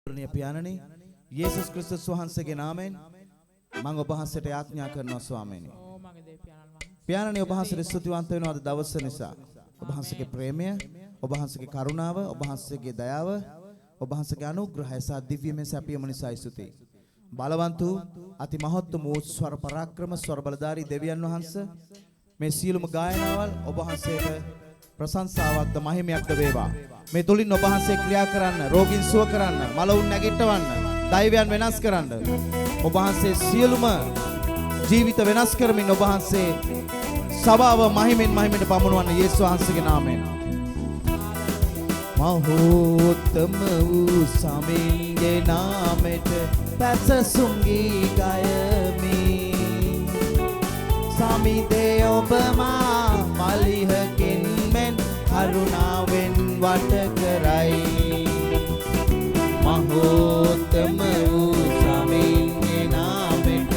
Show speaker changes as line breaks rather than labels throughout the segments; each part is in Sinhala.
ආදරණීය පියාණනි යේසුස් ක්‍රිස්තුස් වහන්සේගේ නාමයෙන් මම ඔබ වහන්සේට යාඥා කරනවා ස්වාමීනි. පියාණනි ඔබ වහන්සේට ස්තුතිවන්ත වෙනවා අද දවස නිසා. ඔබ වහන්සේගේ ප්‍රේමය, ඔබ වහන්සේගේ කරුණාව, ඔබ වහන්සේගේ දයාව, ඔබ වහන්සේගේ අනුග්‍රහය සහ දිව්‍යමය සැපයම නිසා ස්තුතියි. බලවන්ත වූ අති මහත්තුම වූ ස්වර පරාක්‍රම ස්වර බලධාරී දෙවියන් වහන්සේ මේ සියලුම ගායනාවල් ඔබ වහන්සේට ප්‍රශංසාවක්ද මහිමයක්ද වේවා. මේ තුලින් ඔබ වහන්සේ ක්‍රියා කරන්න, රෝගීන් සුව කරන්න, මලවුන් නැගිටවන්න, දෛවයන් වෙනස් කරන්න. ඔබ වහන්සේ සියලුම ජීවිත වෙනස් කරමින් ඔබ වහන්සේ සභාව මහිමෙන් මහිමෙට පමුණවන්න යේසුස් වහන්සේගේ නාමයෙන්. මහෝත්තම වූ සමින්ගේ නාමෙට පැසසුම් ගී ගයමි. සමිදේ ඔබ මා මලිහකින් මෙන් කරුණාවෙන් වට කරයි. මහෝත්තම වූ සමින්ගේ නාමෙට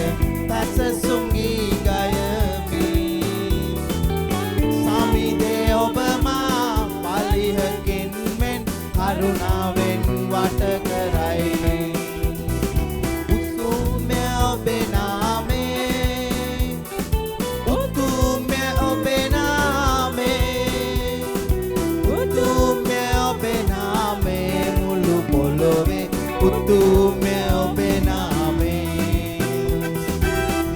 පැසසුම් ගී ගයමි. සමිදේ ඔබ මා මලිහකින් මෙන් කරුණාවෙන් වට කරයි. උතුම්ය ඔබේ නාමේ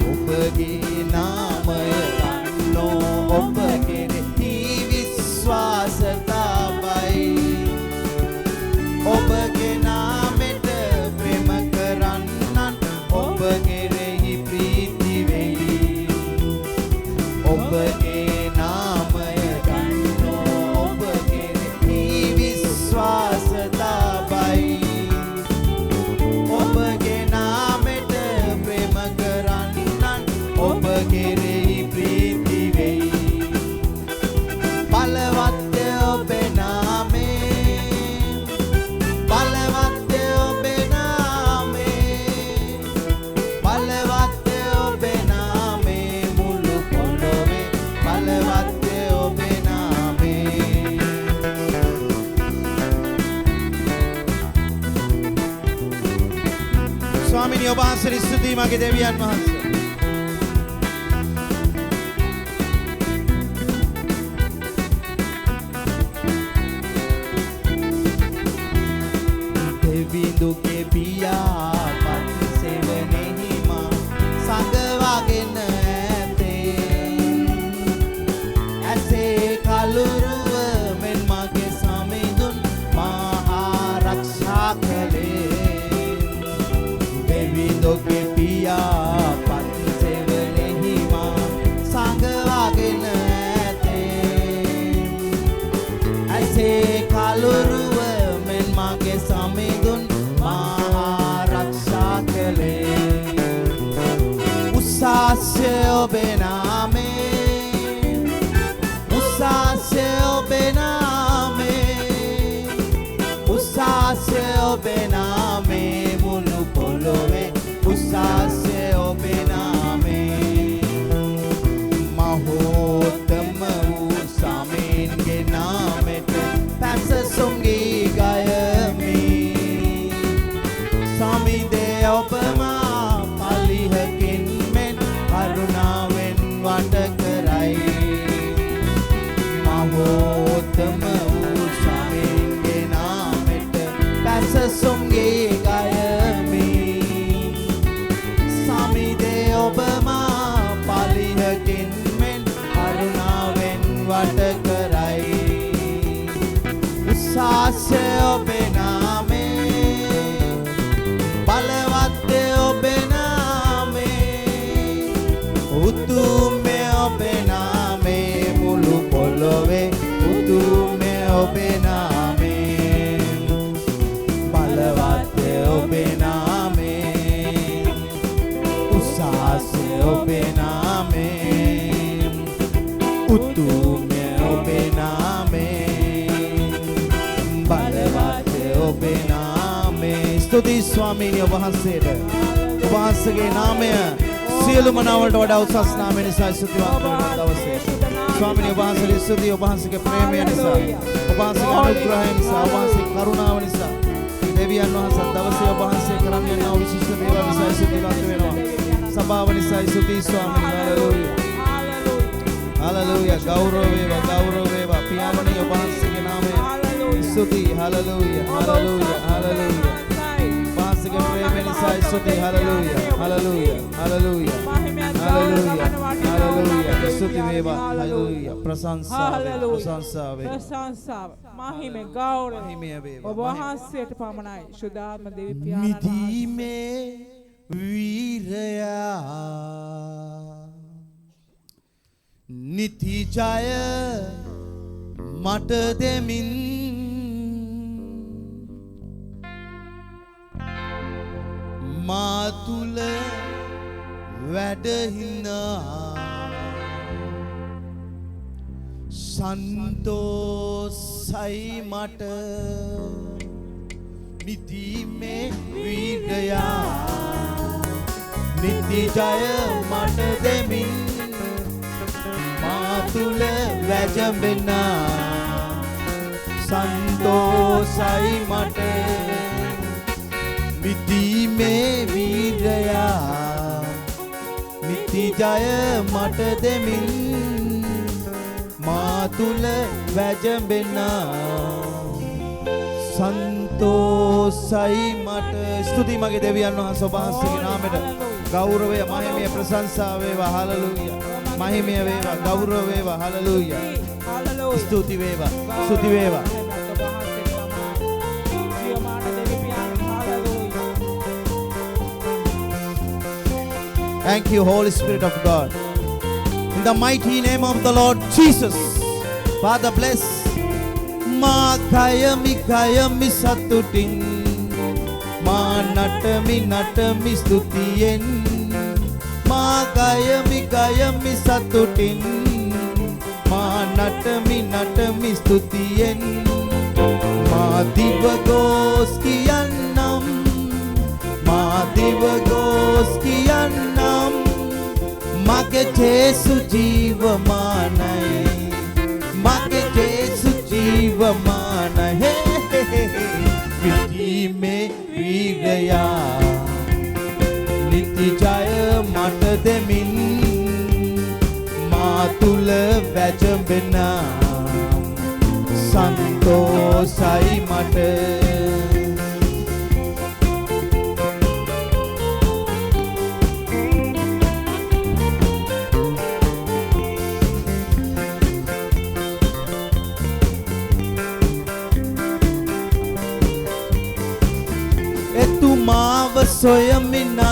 ඔබගේ නාමය ගන්නෝ ඔබ කෙරෙහි විශ්වාසතාවයි. ඔබගේ නාමෙට ප්‍රේම කරන්නන් ඔබ කෙරෙහි ප්‍රීති වෙයි. ඔබගේ නාමය ගන්නෝ ඔබ කෙරෙහි විශ්වාසතාවයි. කෙරෙහි ප්‍රීති වෙයි. බලවත් ඔබේ නාමේ, බලවත් ඔබේ නාමේ, බලවත් ඔබේ නාමේ මුළු පොළොවේ බලවත් ඔබේ නාමේ. ස්වාමීනි ඔබ වහන්සේට ස්තුතියි මගේ දෙවියන් වහන්සේ. දුකේ පියා පත් සෙවණෙහි මා සංගවාගෙන ඇතේ. ඇසේ කලුරුව මෙන් මගේ සමිඳුන් මා ආරක්ෂා කළේ. දෙවි දුකේ පියා පත් සෙවණෙහි මා සංගවාගෙන ඇතේ. ඇසේ කලුරුව මෙන් මගේ සමිඳුන් උසාස්ය ඔබේ නාමේ, උසාස්ය ඔබේ නාමේ, උසාස්ය ඔබේ නාමේ මුළු පොළොවේ උසාස්ය ඔබේ නාමේ. මහෝත්තම වූ සමින්ගේ නාමෙට පැසසුම් ගී ගයමි. සමිදේ ඔබ මා පලිහකින් මෙන් කරුණාවෙන් වට කරයි. මහෝත්තම වූ සමින්ගේ නාමෙට පැසසුම් ගී ගයමි. සමිදේ ඔබ මා පලිහකින් මෙන් කරුණාවෙන් වට කරයි. උසාස්ය ඔබේ නාමේ, බලවත් ඔබේ නාමේ, උතුම්ය ඔබේ නාමේ මුළු පොළොවේ උතුම්ය ඔබේ නාමේ. බලවත් ඔබේ නාමේ, උසාස්ය ඔබේ නාමේ, උතුම්ය ඔබේ නාමේ. බලවත් ඔබේ නාමේ. ස්තුති ස්වාමීනි ඔබ වහන්සේට. ඔබ වහන්සේගේ නාමය සියලුම නාම වලට වඩා උසස් නාමය නිසා ස්තුතිවන්ත වන දවසේ. ස්වාමීනි ඔබ වහන්සේට ස්තුතියි. ඔබ වහන්සේගේ ප්‍රේමය නිසා, ඔබ වහන්සේගේ අනුග්‍රහය නිසා, ඔබ වහන්සේගේ කරුණාව නිසා දෙවියන් වහන්සේ දවසේ ඔබ වහන්සේ කරන්න යන විශිෂ්ට දේවල් නිසා ස්තුතිවන්ත වෙනවා. සභාව නිසා ස්තුති ස්වාමීනි. හalleluya. හalleluya. ගෞරව වේවා පියාණනි ඔබ වහන්සේගේ නාමයෙන් ස්තුති. හalleluya. හalleluya. හalleluya. වහන්සේගේ ප්‍රේම නිසා ස්තුති. Hallelujah. Hallelujah. Hallelujah. Hallelujah. Hallelujah. ස්තුති වේවා. හalleluya. ප්‍රශංසාව
මහිම ගෞරව ඔබ වහන්සේට පමණයි. ශුද්ධාත්ම දෙවි පියාණන්
නිදීමේ වීරයා නිති ජය මට දෙමින් මා තුල වැඩහිනා සන්තෝසයි මට නිදීමේ වීරයා නිති ජය මට දෙමින් මා තුල වැජඹෙනා සන්තෝසයි මට නිදීමේ වීරයා නිති ජය මට දෙමින් මා තුල වැජඹෙනා සන්තෝසයි මට. ස්තුති මගේ දෙවියන් වහන්සේ ඔබ වහන්සේගේ නාමයට ගෞරවය මහිමය ප්‍රශංසා වේවා. හalleluya. මහිමය වේවා ගෞරව වේවා. හalleluya. ස්තුති වේවා. ස්තුති වේවා. Thank you, Holy Spirit of God. In the mighty name of the Lord Jesus, Father bless. Ma kayami satutin, ma natami stutiyen. Ma kayami satutin, ma natami stutiyen. Ma divagos kiyanam, ma divagos kiyanam. Mage Jesu jeevamanai, mage Jesu jeevamanai. Nidime viraya, niti jaya mata demin, ma tula vajambena, santosai mata. Soyamina